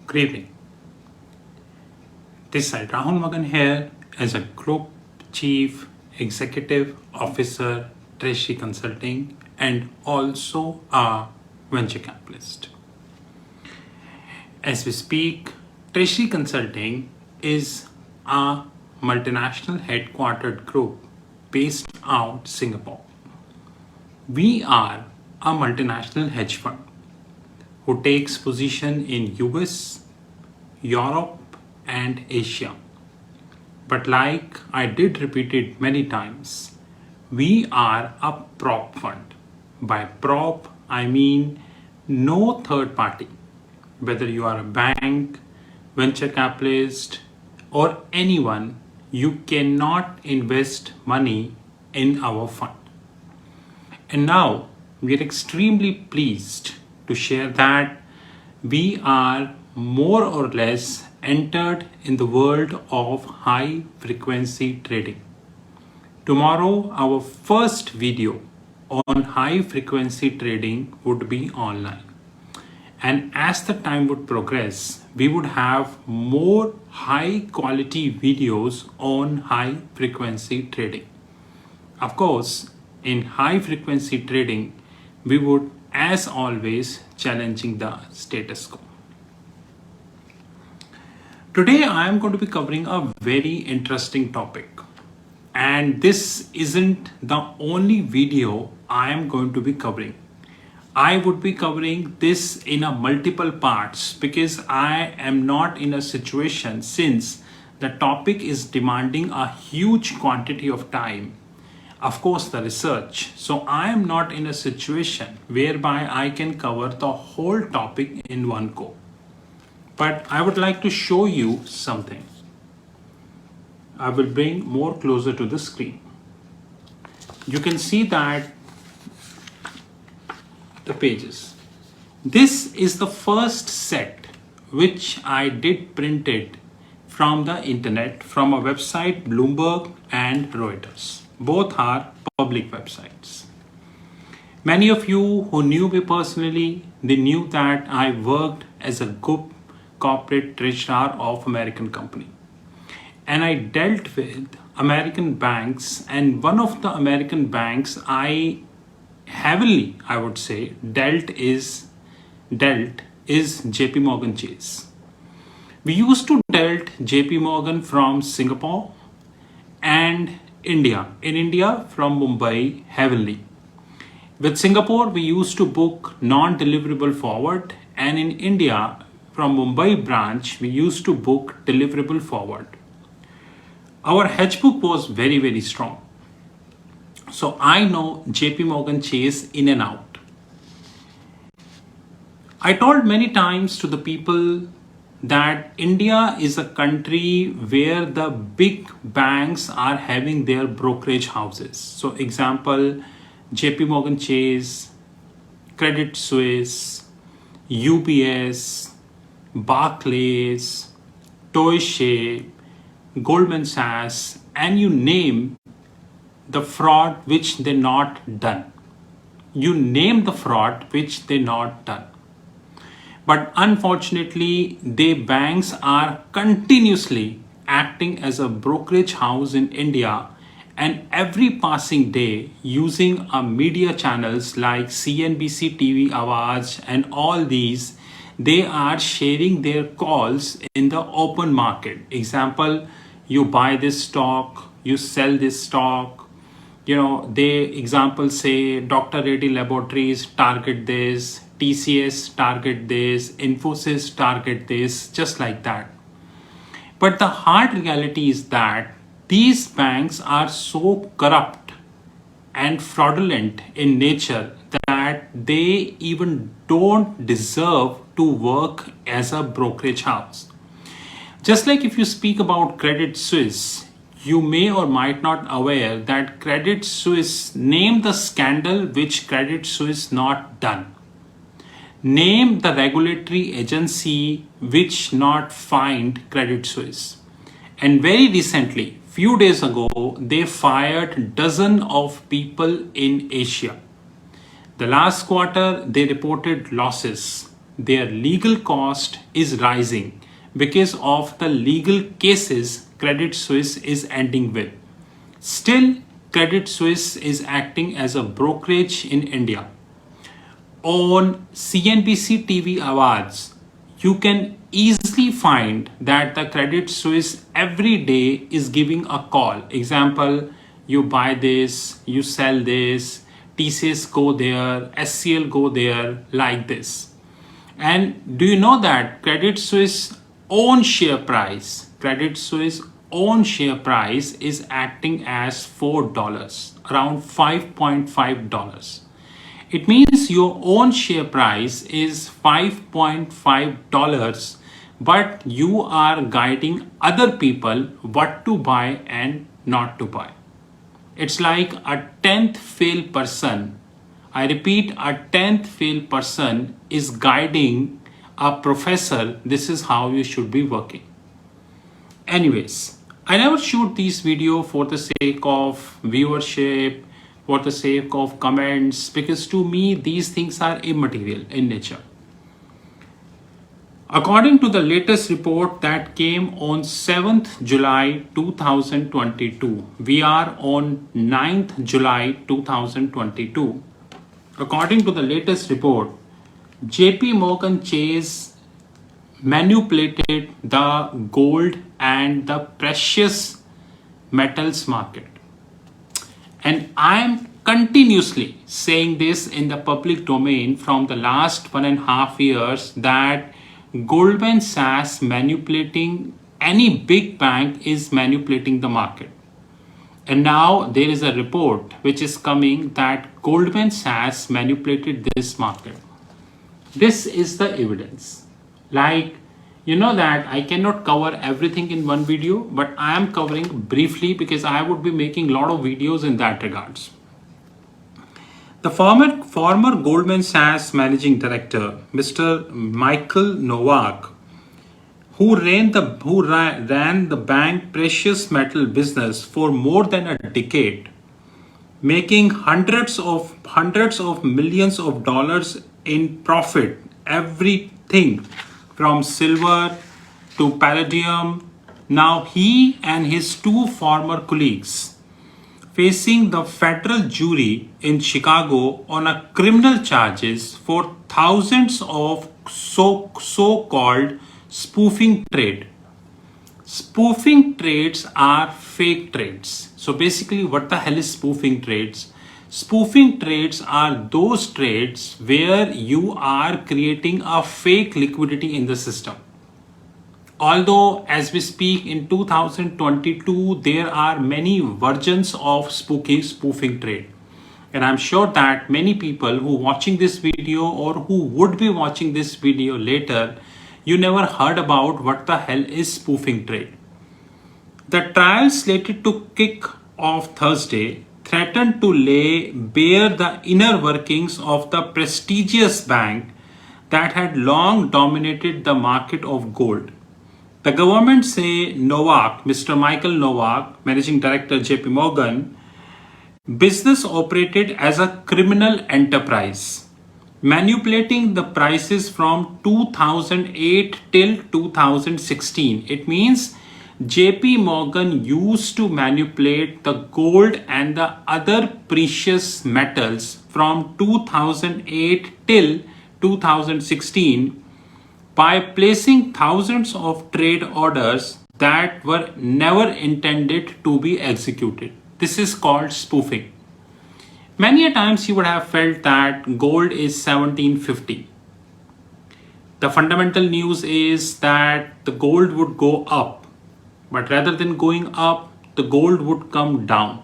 Good evening. This side Rahul Magan here as a Group Chief Executive Officer, Treasury Consulting, and also a venture capitalist. As we speak, Treasury Consulting is a multinational headquartered group based out Singapore. We are a multinational hedge fund who takes position in US, Europe, and Asia. But like I did repeat it many times, we are a prop fund. By prop, I mean no third party, whether you are a bank, venture capitalist, or anyone, you cannot invest money in our fund. And now we are extremely pleased to share that we are more or less entered in the world of high frequency trading. Tomorrow, our first video on high frequency trading would be online. And as the time would progress, we would have more high quality videos on high frequency trading. Of course, in high frequency trading, we would, as always, challenging the status quo. Today, I am going to be covering a very interesting topic. And this isn't the only video I am going to be covering. I would be covering this in a multiple parts because I am not in a situation, since the topic is demanding a huge quantity of time. Of course, the research. So I am not in a situation whereby I can cover the whole topic in one go. But I would like to show you something. I will bring more closer to the screen. You can see that the pages. This is the first set which I did printed from the internet from a website, Bloomberg and Reuters. Both are public websites. Many of you who knew me personally, they knew that I worked as a group corporate treasurer of American company. And I dealt with American banks, and one of the American banks I heavily, I would say, dealt is JP Morgan Chase. We used to dealt JP Morgan from Singapore and India. In India, from Mumbai heavily. With Singapore, we used to book non-deliverable forward, and in India, from Mumbai branch, we used to book deliverable forward. Our hedge book was very, very strong. So I know JP Morgan Chase in and out. I told many times to the people that India is a country where the big banks are having their brokerage houses. So example, JP Morgan Chase, Credit Suisse, UBS, Barclays, Deutsche, Goldman Sachs, and you name the fraud which they not done. You name the fraud which they not done. But unfortunately, the banks are continuously acting as a brokerage house in India, and every passing day using media channels like CNBC TV Awaaz and all these, they are sharing their calls in the open market. Example, you buy this stock, you sell this stock. They example say Dr. Reddy Laboratories target this, TCS target this, Infosys target this, just like that. But the hard reality is that these banks are so corrupt and fraudulent in nature that they even don't deserve to work as a brokerage house. Just like if you speak about Credit Suisse, you may or might not aware that Credit Suisse, name the scandal which Credit Suisse not done. Name the regulatory agency which not fined Credit Suisse. And very recently, few days ago, they fired dozens of people in Asia. The last quarter, they reported losses. their legal cost is rising because of the legal cases Credit Suisse is ending with. Still, Credit Suisse is acting as a brokerage in India. On CNBC TV Awards, you can easily find that the Credit Suisse every day is giving a call. Example, you buy this, you sell this, TCS go there, SCL go there, like this. And do you know that Credit Suisse own share price, Credit Suisse own share price is acting as $4, around $5.5. It means your own share price is $5.5, but you are guiding other people what to buy and not to buy. It's like a 10th fail person. I repeat, a 10th fail person is guiding a professor. This is how you should be working. Anyways, I never shoot these videos for the sake of viewership, for the sake of comments, because to me these things are immaterial in nature. According to the latest report that came on 7th July 2022, we are on 9th July 2022. According to the latest report, JP Morgan Chase manipulated the gold and the precious metals market. And I am continuously saying this in the public domain from the last 1.5 years that Goldman Sachs manipulating any big bank is manipulating the market. And now there is a report which is coming that Goldman Sachs manipulated this market. This is the evidence. Like, you know that I cannot cover everything in one video, but I am covering briefly because I would be making a lot of videos in that regards. The former Goldman Sachs managing director, Mr. Michael Novak, who ran the bank precious metal business for more than a decade, making hundreds of millions of dollars in profit, everything from silver to palladium. Now he and his two former colleagues facing the federal jury in Chicago on a criminal charges for thousands of so-called spoofing trade. Spoofing trades are fake trades. So basically, what the hell is spoofing trades? Spoofing trades are those trades where you are creating a fake liquidity in the system. Although as we speak in 2022, there are many versions of spoofing trade. And I'm sure that many people who are watching this video or who would be watching this video later, you never heard about what the hell is spoofing trade. The trial slated to kick off Thursday threatened to lay bare the inner workings of the prestigious bank that had long dominated the market of gold. The government say Novak, Mr. Michael Novak, managing director JP Morgan, business operated as a criminal enterprise, manipulating the prices from 2008 till 2016. It means JP Morgan used to manipulate the gold and the other precious metals from 2008 till 2016 by placing thousands of trade orders that were never intended to be executed. This is called spoofing. Many a times you would have felt that gold is 1750. The fundamental news is that the gold would go up, but rather than going up, the gold would come down.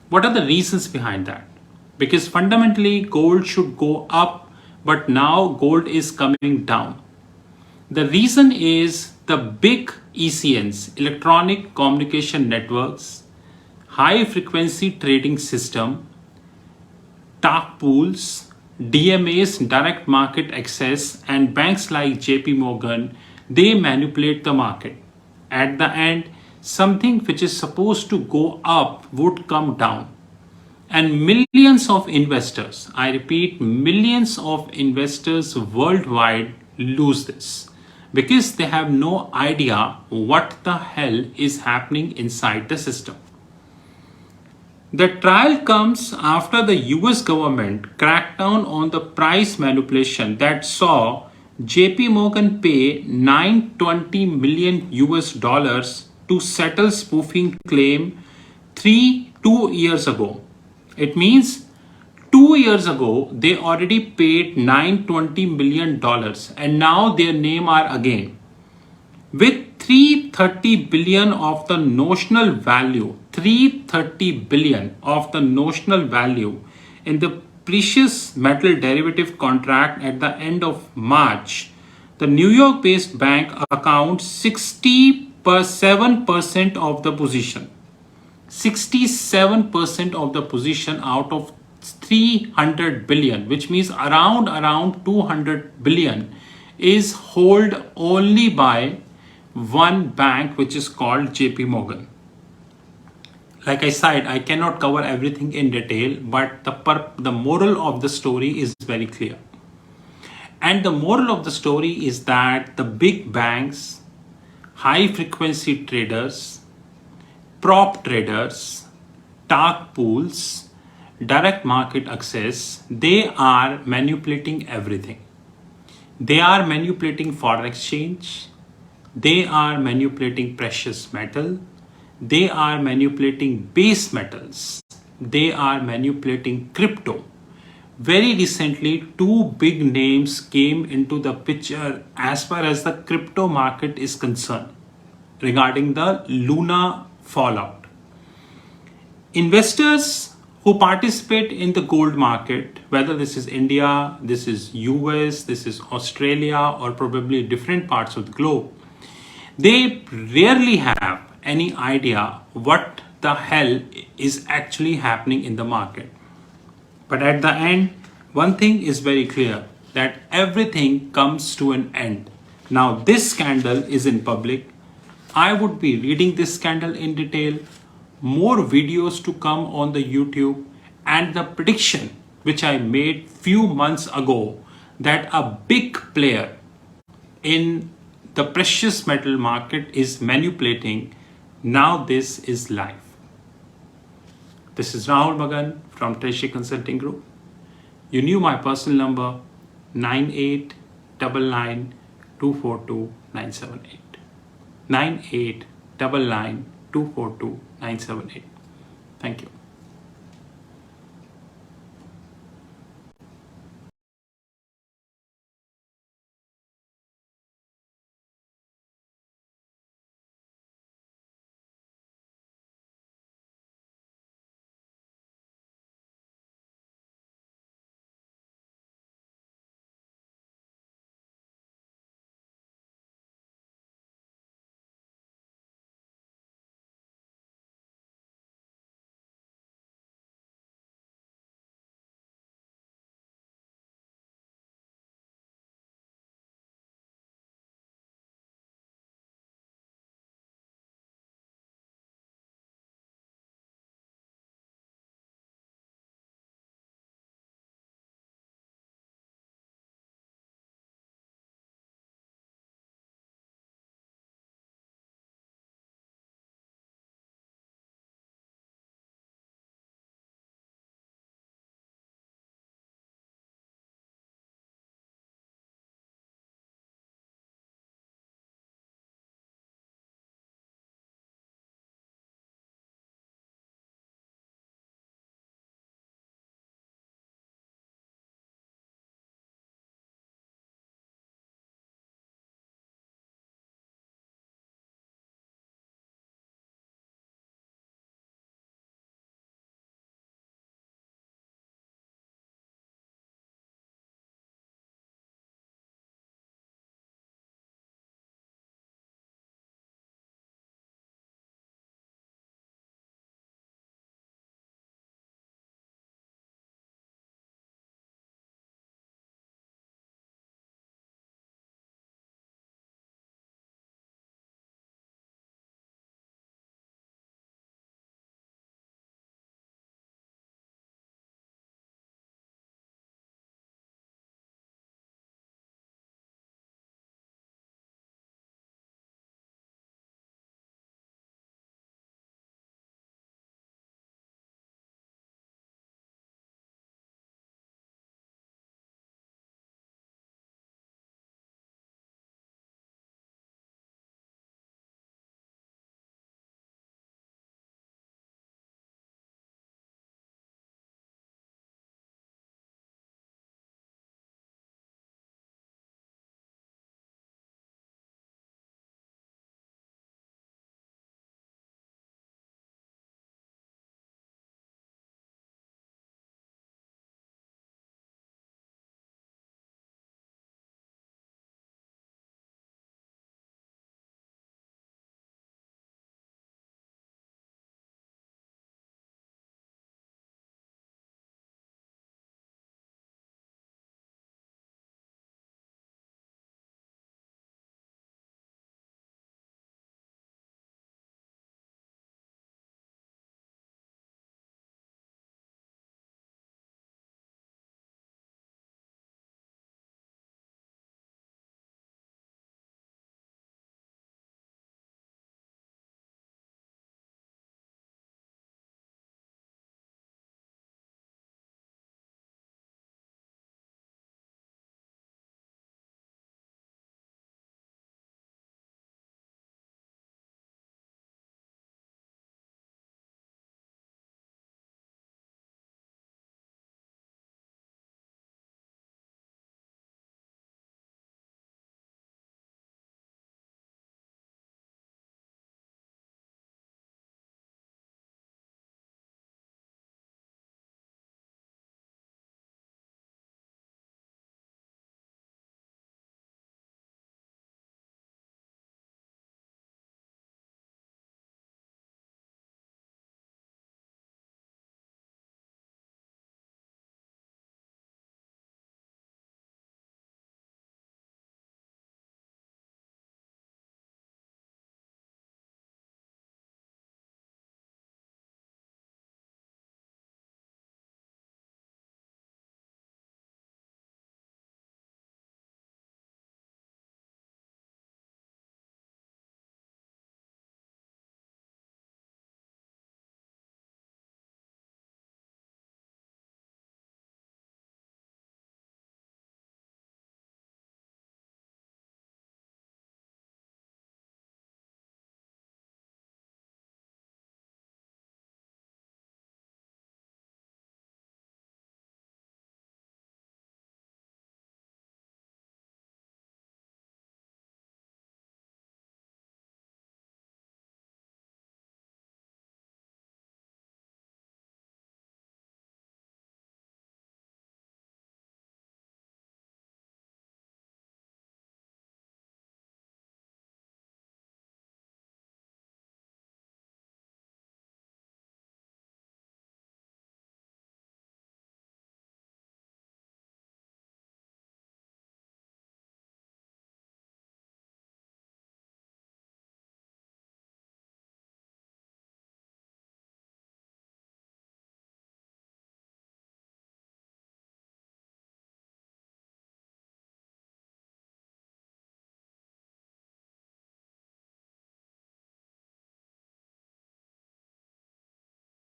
What are the reasons behind that? Because fundamentally gold should go up, but now gold is coming down. The reason is the big ECNs, electronic communication networks, high frequency trading system, dark pools, DMAs, direct market access, and banks like JP Morgan, they manipulate the market. At the end, something which is supposed to go up would come down. And millions of investors, I repeat, millions of investors worldwide lose this because they have no idea what the hell is happening inside the system. The trial comes after the US government cracked down on the price manipulation that saw JP Morgan pay 920 million US dollars to settle spoofing claim 2 years ago. It means 2 years ago they already paid $920 million and now their name are again with 330 billion of the notional value, 330 billion of the notional value in the precious metal derivative contract at the end of March. The New York based bank accounts 67% of the position. 67% of the position out of 300 billion, which means around 200 billion is held only by one bank, which is called JP Morgan. Like I said, I cannot cover everything in detail, but the moral of the story is very clear. And the moral of the story is that the big banks, high frequency traders, prop traders, dark pools, direct market access, they are manipulating everything. They are manipulating foreign exchange. They are manipulating precious metal. They are manipulating base metals. They are manipulating crypto. Very recently, two big names came into the picture as far as the crypto market is concerned regarding the Luna fallout. Investors who participate in the gold market, whether this is India, this is US, this is Australia, or probably different parts of the globe, they rarely have any idea what the hell is actually happening in the market. But at the end, one thing is very clear, that everything comes to an end. Now this scandal is in public. I would be reading this scandal in detail, more videos to come on the YouTube, and the prediction which I made few months ago that a big player in the precious metal market is manipulating. Now this is live. This is Rahul Magan from Treasury Consulting Group. You knew my personal number 9899 242 978. 9899 242 978. Thank you.